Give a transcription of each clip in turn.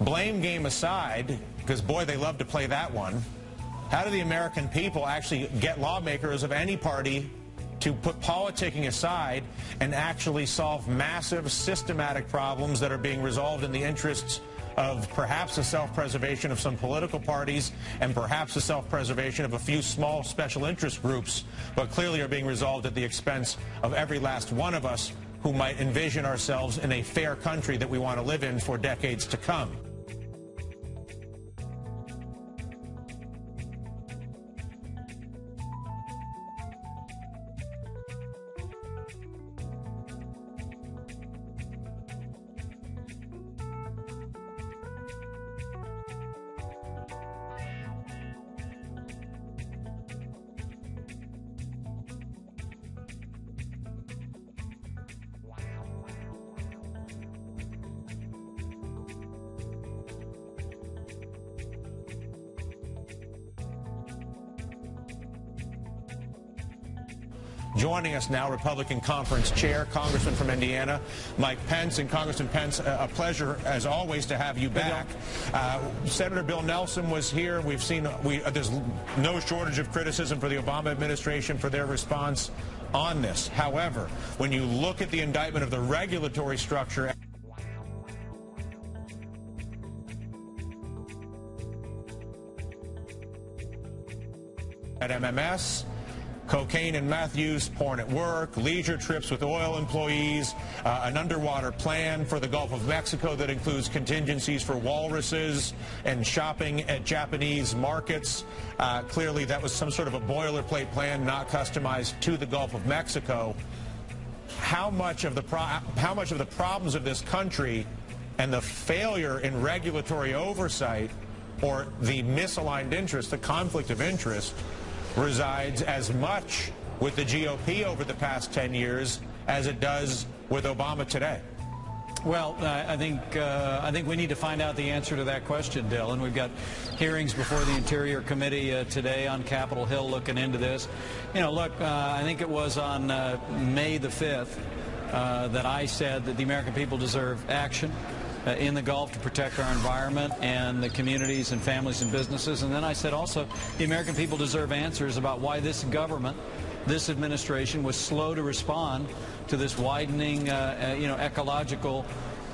blame game aside, because boy, they love to play that one, how do the American people actually get lawmakers of any party to put politicking aside and actually solve massive systematic problems that are being resolved in the interests of perhaps the self-preservation of some political parties and perhaps the self-preservation of a few small special interest groups, but clearly are being resolved at the expense of every last one of us who might envision ourselves in a fair country that we want to live in for decades to come. Joining us now, Republican Conference Chair, Congressman from Indiana, Mike Pence. And Congressman Pence, a pleasure, as always, to have you back. Senator Bill Nelson was here. We've seen there's no shortage of criticism for the Obama administration for their response on this. However, when you look at the indictment of the regulatory structure at MMS, cocaine and meth use, porn at work, leisure trips with oil employees, an underwater plan for the Gulf of Mexico that includes contingencies for walruses and shopping at Japanese markets. Clearly, that was some sort of a boilerplate plan not customized to the Gulf of Mexico. How much of the problems of this country and the failure in regulatory oversight or the misaligned interest, the conflict of interest, resides as much with the GOP over the past 10 years as it does with Obama today? Well, I think we need to find out the answer to that question, Dylan. We've got hearings before the Interior Committee today on Capitol Hill looking into this. You know, look, I think it was on May the 5th that I said that the American people deserve action in the Gulf to protect our environment and the communities and families and businesses. And then I said also the American people deserve answers about why this government, this administration, was slow to respond to this widening ecological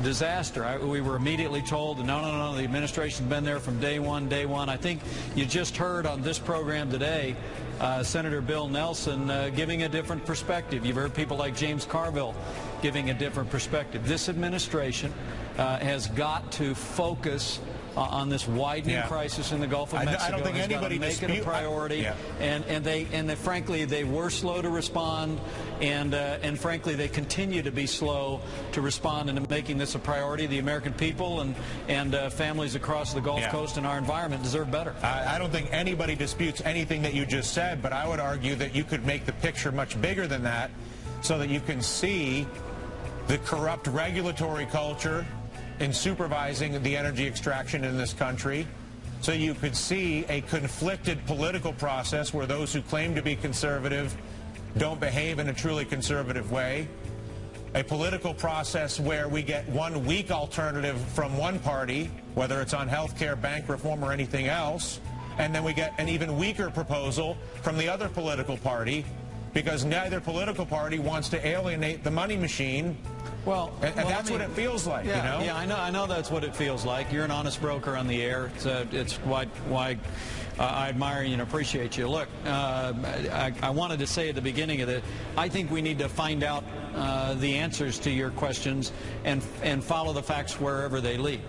disaster. We were immediately told, no, the administration's been there from day one. I think you just heard on this program today Senator Bill Nelson giving a different perspective. You've heard people like James Carville giving a different perspective. This administration has got to focus on this widening crisis in the Gulf of Mexico. I don't think anybody make it a priority, and frankly they were slow to respond, and frankly they continue to be slow to respond into making this a priority. The American people and families across the Gulf Coast and our environment deserve better. I don't think anybody disputes anything that you just said, but I would argue that you could make the picture much bigger than that, so that you can see the corrupt regulatory culture in supervising the energy extraction in this country, so you could see a conflicted political process where those who claim to be conservative don't behave in a truly conservative way, a political process where we get one weak alternative from one party, whether it's on health care, bank reform, or anything else, and then we get an even weaker proposal from the other political party, because neither political party wants to alienate the money machine. Well, that's what it feels like, you know? Yeah, I know that's what it feels like. You're an honest broker on the air. It's why I admire you and appreciate you. Look, I wanted to say at the beginning of it, I think we need to find out the answers to your questions and follow the facts wherever they lead.